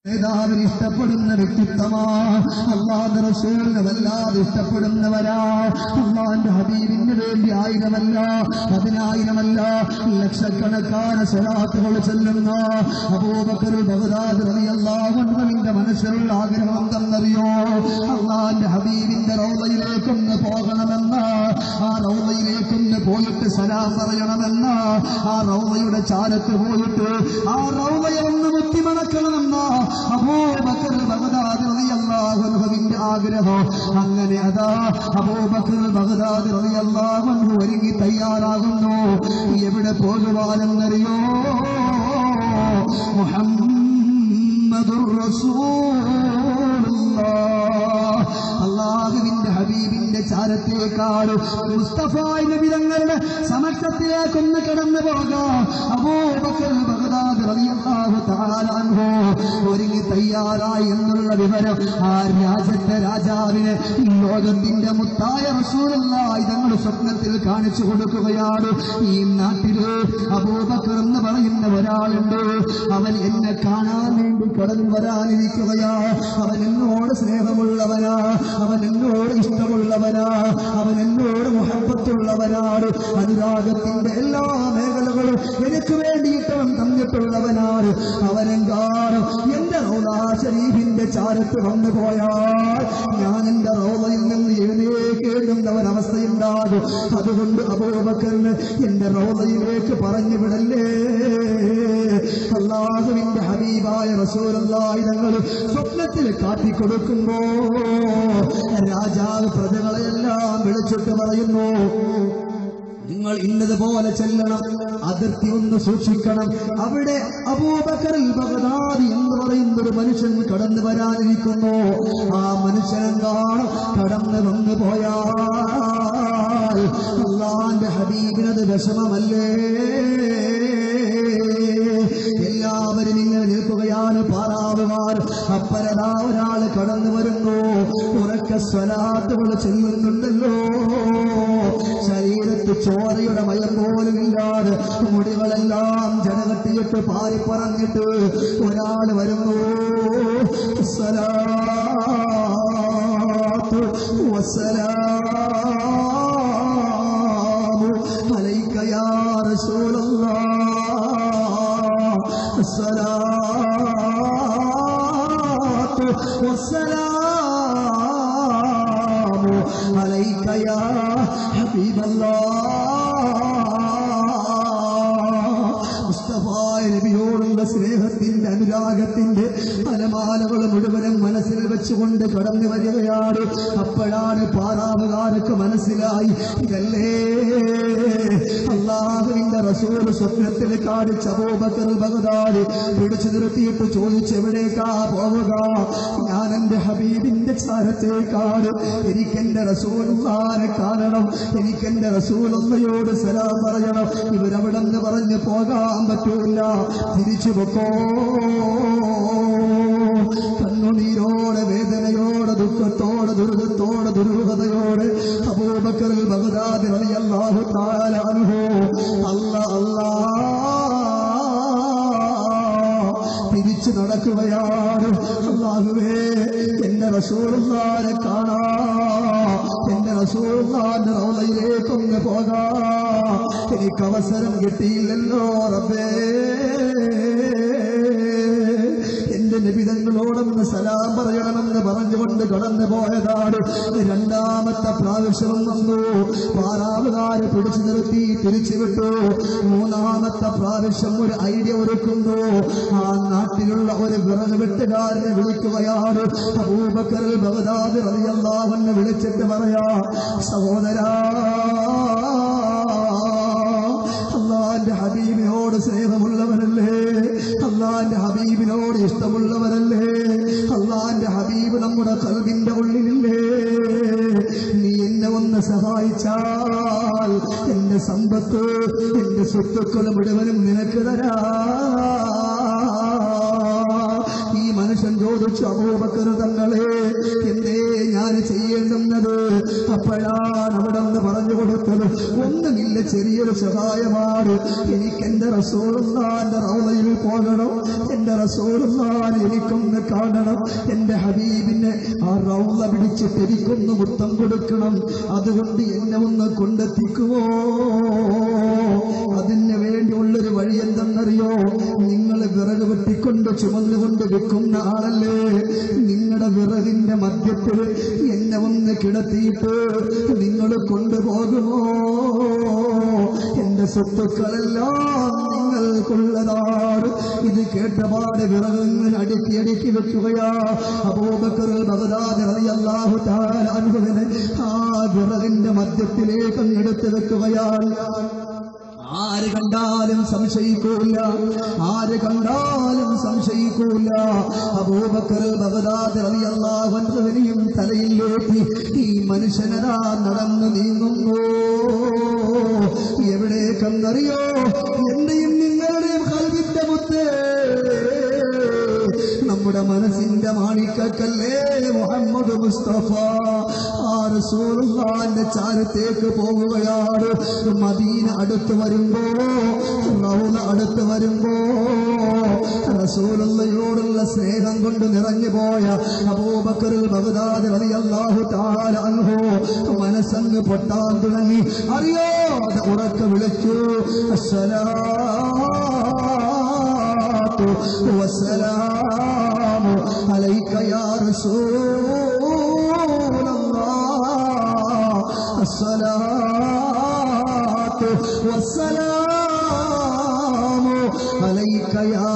നേതാവിന് ഇഷ്ടപ്പെടുന്ന വ്യക്തിത്വമാ, അല്ലാഹുവിന്റെ റസൂലിനെ വല്ലാതെ ഇഷ്ടപ്പെടുന്നവരാ. അല്ലാഹുവിന്റെ ഹബീബിന് വേണ്ടി 1000 10,000 ലക്ഷക്കണക്കാണ് സ്വലാത്തുകൾ ചൊല്ലുന്ന അബൂബക്കർ ബഗ്ദാദി റളിയല്ലാഹു അൻഹുവിന്റെ മനസ്സിലുള്ള ആഗ്രഹം എന്തെന്നറിയോ? അല്ലാഹുവിന്റെ ഹബീബിന്റെ റൗളയിലേക്കൊന്ന് പോകണമെന്ന്, ആ റൗളയിലേക്കൊന്ന് പോയിട്ട് സലാം പറയണമെന്ന്, ആ റൗളയുടെ ചാരത്ത് പോയിട്ട് ആ റൗളയെ ഒന്ന് മുത്തിമണക്കണമെന്ന് അബൂബക്കർ ബഗ്ദാദി റളിയല്ലാഹു അൻഹുവിന്റെ ആഗ്രഹം. അങ്ങനെ അതാ അബൂബക്കർ ബഗ്ദാദി റളിയല്ലാഹു അൻഹു ഒരുങ്ങി തയ്യാറാകുന്നു. എവിടെ പോകുവാനെന്നറിയോ? മുഹമ്മദുർ റസൂലുള്ളാഹ്, അല്ലാഹുവിന്റെ ഹബീബിന്റെ ചാരത്തേക്കാൾ മുസ്തഫ നബി തങ്ങളുടെ സമക്ഷത്തിലേക്കൊന്ന് കടന്നു പോകാം. അബൂബക്കർ ബഗ്ദാദി റളിയല്ലാഹു തആല അൻഹു ഒരുങ്ങി തയ്യാറായി എന്നുള്ള വിവരം ആ രാജ്യത്തെ രാജാവിനെ ലോകത്തിന്റെ മുത്തായ റസൂലുള്ളാഹി തങ്ങൾ സ്വപ്നത്തിൽ കാണിച്ചു കൊടുക്കുകയാണ്. ഈ നാട്ടില് അബൂബക്കർ എന്ന് പറയുന്ന ഒരാളുണ്ട്. അവൻ എന്നെ കാണാൻ വേണ്ടി കടന്നു വരാനിരിക്കുകയാ. അവൻ എന്നോട് സ്നേഹമുള്ളവനാ, അവൻ എന്നോട് ഇഷ്ടമുള്ളവനാ, അവൻ എന്നോട് മുഹബ്ബത്തുള്ളവനാണ്. അനുരാഗത്തിന്റെ എല്ലാ മേഖലകളും എനിക്ക് വേണ്ടിയിട്ട് അവൻ തന്നിട്ടുള്ളവനാണ്. അവനെങ്കാണ് എന്റെ റൗള ശരീഫിന്റെ ചാരത്ത് വന്നു പോയാൽ ഞാൻ എന്റെ റൗളയിൽ നിന്ന് എഴുന്നേൽക്കേണ്ടുന്ന ഒരവസ്ഥയുണ്ടാകും. അതുകൊണ്ട് അബൂബക്കറിന് എന്റെ റൗളയിലേക്ക് പറഞ്ഞു വിടല്ലേ. അല്ലാഹുവിന്റെ ഹബീബായ റസൂലുള്ളാഹി തങ്ങൾ സ്വപ്നത്തിൽ കാട്ടിക്കൊടുക്കുമ്പോ രാജാവ് പ്രജകളെല്ലാം വിളിച്ചിട്ട് പറയുന്നു, നിങ്ങൾ ഇന്നതുപോലെ ചെല്ലണം, അതിർത്തി ഒന്ന് സൂക്ഷിക്കണം. അവിടെ അബൂബക്കർ ബഗ്ദാദി എന്ന് പറയുന്ന ഒരു മനുഷ്യൻ കടന്നു വരാനിരിക്കുന്നു. ആ മനുഷ്യനെങ്ങാണ് കടന്നു വന്നു പോയാൽ അല്ലാഹുവിന്റെ ഹബീബിനത് വിഷമമല്ലേ? എല്ലാവരും ഇങ്ങനെ നിൽക്കുകയാണ്. പാറാവുകാർ അപ്പരതാ ഒരാൾ കടന്നു വരുന്നു. ഉറക്ക സ്വലാത്തുകൾ ചെല്ലുന്നുണ്ടല്ലോ. ശരീരത്ത് ചോരയുടെ മയം പോലും ഇല്ലാതെ മുടികളെല്ലാം ജനകെട്ടിയിട്ട് പാരിപ്പറഞ്ഞിട്ട് ഒരാൾ വരുന്നു. സ്വലാത്തു വസ്സലാമു അലൈക യാ റസൂലല്ലാഹ്, الصلاة والسلام عليك يا حبيب നബിയോടുള്ള സ്നേഹത്തിന്റെ അനുരാഗത്തിന്റെ അലമാലകൾ മുഴുവനും മനസ്സിൽ വെച്ചുകൊണ്ട് കടന്നു വരികയാണ്. അപ്പോഴാണ് പാറാവുകാർക്ക് മനസ്സിലായി, ഇതല്ലേ അല്ലാഹുവിന്റെ റസൂൽ സ്വപ്നത്തിൽ കാണിച്ച അബൂബക്കർ ബഗ്ദാദി. പിടിച്ചു നിർത്തിയിട്ട് ചോദിച്ചു, എവിടേക്കാ പോവുക? ഞാൻ എന്റെ ഹബീബിന്റെ ചാരത്തേക്കാണ്. എനിക്കെന്റെ റസൂലുള്ളാഹിനെ കാണണം, എനിക്കെന്റെ റസൂലുള്ളയോട് സലാം പറയണം. ഇവരവിടെ നിന്ന് പറഞ്ഞ് പോകാൻ പറ്റൂല, തിരിച്ചു പൊക്കോ. കണ്ണുനീരോടെ, വേദനയോടെ, ദുഃഖത്തോടെ, ദുരിതത്തോടെ, ദുരൂഹതയോടെ അബൂബക്കർ ബഗ്ദാദി റളിയല്ലാഹു തആല അൻഹു തിരിച്ചു നടക്കുകയാണ്. അല്ലാഹുവേ, എന്റെ റസൂലുള്ളാഹിനെ കാണാം, എന്റെ റസൂലുള്ളാഹിന്റെ റൗളയിലേക്കൊന്ന് പോകാം. എനിക്ക് അവസരം കിട്ടിയില്ലല്ലോ റബ്ബേ. എന്റെ നബിതങ്ങളോടൊന്ന് സലാം പറയണമെന്ന് പറഞ്ഞുകൊണ്ട് കടന്നു പോയതാണ്. രണ്ടാമത്തെ പ്രാവശ്യം വന്നു. പാറാവുകാര് പിടിച്ചു നിർത്തി തിരിച്ചു വിട്ടു. മൂന്നാമത്തെ പ്രാവശ്യം ഒരു ഐഡിയ ഒരുക്കുന്നു. ആ നാട്ടിലുള്ള ഒരു വിറക് വെട്ടുകാരനെ വിളിക്കുകയാണ്. അബൂബക്കർ ബഗ്ദാദി റളിയല്ലാഹു അൻഹു വിളിച്ചിട്ട് പറയാ, സഹോദരാ, അല്ലാഹുവിന്റെ ഹബീബിനോട് സ്നേഹമുള്ളവരല്ലേ, അല്ലാഹുവിന്റെ ഹബീബിനോട് ഇഷ്ടമുള്ളവരല്ലേ, അല്ലാഹുവിന്റെ ഹബീബ് നമ്മുടെ ഖൽബിന്റെ ഉള്ളിലില്ലേ? നീ എന്നെ ഒന്ന് സഹായിച്ചാൽ എന്റെ സമ്പത്ത്, എന്റെ സ്വത്തുക്കൾ മുഴുവനും നിനക്ക് തരാ. ഈ മനുഷ്യൻ ചോദിച്ചു, അബൂബക്കർ തങ്ങളെ, എന്തേ ഞാൻ ചെയ്യേണ്ടുന്നത്? അപ്പോഴാണ് അവിടെ നിന്ന് പറഞ്ഞു കൊടുത്തത്, ഒന്നുമില്ല, ചെറിയൊരു സഹായമാണ്. എനിക്ക് എന്റെ റസൂലുള്ളാഹിന്റെ റൗളയിൽ പോകണം, എന്റെ റസൂലുള്ളാഹിനെ എനിക്കൊന്ന് കാണണം, എന്റെ ഹബീബിനെ ആ റൗള പിടിച്ചിട്ട് എനിക്കൊന്ന് മുത്തം കൊടുക്കണം. അതുകൊണ്ട് എന്നെ ഒന്ന് കൊണ്ടെത്തിക്കുമോ? അതിന് വേണ്ടിയുള്ളൊരു വഴി എന്തെന്നറിയോ? നിങ്ങൾ വിറക് വെട്ടിക്കൊണ്ട് ചുമന്നുകൊണ്ട് വിൽക്കുന്ന ആളല്ലേ? നിങ്ങളുടെ വിറകിന്റെ മധ്യത്തിൽ എന്നെ ഒന്ന് കിടത്തിയിട്ട് നിങ്ങൾ കൊണ്ടുപോകുമോ? എന്റെ സ്വത്തുക്കളെല്ലാം നിങ്ങൾക്കുള്ളതാണ്. ഇത് കേട്ടപാട് വിറകങ്ങൾ അടുക്കി വെക്കുകയാ. അബൂബക്കർ ബഗ്ദാദി റളിയല്ലാഹു തആല അൻഹുവിനെ ആ വിറകിന്റെ മധ്യത്തിലേക്ക് അങ്ങെടുത്ത് വെക്കുകയാണ്. ആര് കണ്ടാലും സംശയിക്കൂല, ആര് കണ്ടാലും സംശയിക്കൂല. അബൂബക്കർ ബഗ്ദാദി റളിയല്ലാഹു അൻഹുവിനെയും തലയിലേറ്റി ഈ മനുഷ്യനതാ നടന്നു നീങ്ങുന്നു. എവിടേക്കെന്നറിയോ? എന്റെയും നിങ്ങളുടെയും ഖൽബിന്റെ മുത്ത്, നമ്മുടെ മനസ്സിന്റെ മാണിക്കക്കല്ലേ മുഹമ്മദ് മുസ്തഫ ആ റസൂലുള്ളാഹിന്റെ ചാരത്തേക്ക് പോവുകയാണ്. മദീന അടുത്ത് വരുമ്പോ, റൗള അടുത്ത് വരുമ്പോ, റസൂലുള്ളാഹിയോടുള്ള സ്നേഹം കൊണ്ട് നിറഞ്ഞു പോയ അബൂബക്കർ ബഗ്ദാദി റളിയല്ലാഹു തആല അൻഹു മനസ്സങ്ങ് പൊട്ടാൻ തുടങ്ങി. അറിയോ, അത് ഉറക്കെ വിളിച്ചു, അസ്സലാത്തു വസ്സലാമു അലൈക യാ റസൂലല്ലാഹ്, അസ്സലാത്തു വസ്സലാമു അലൈക യാ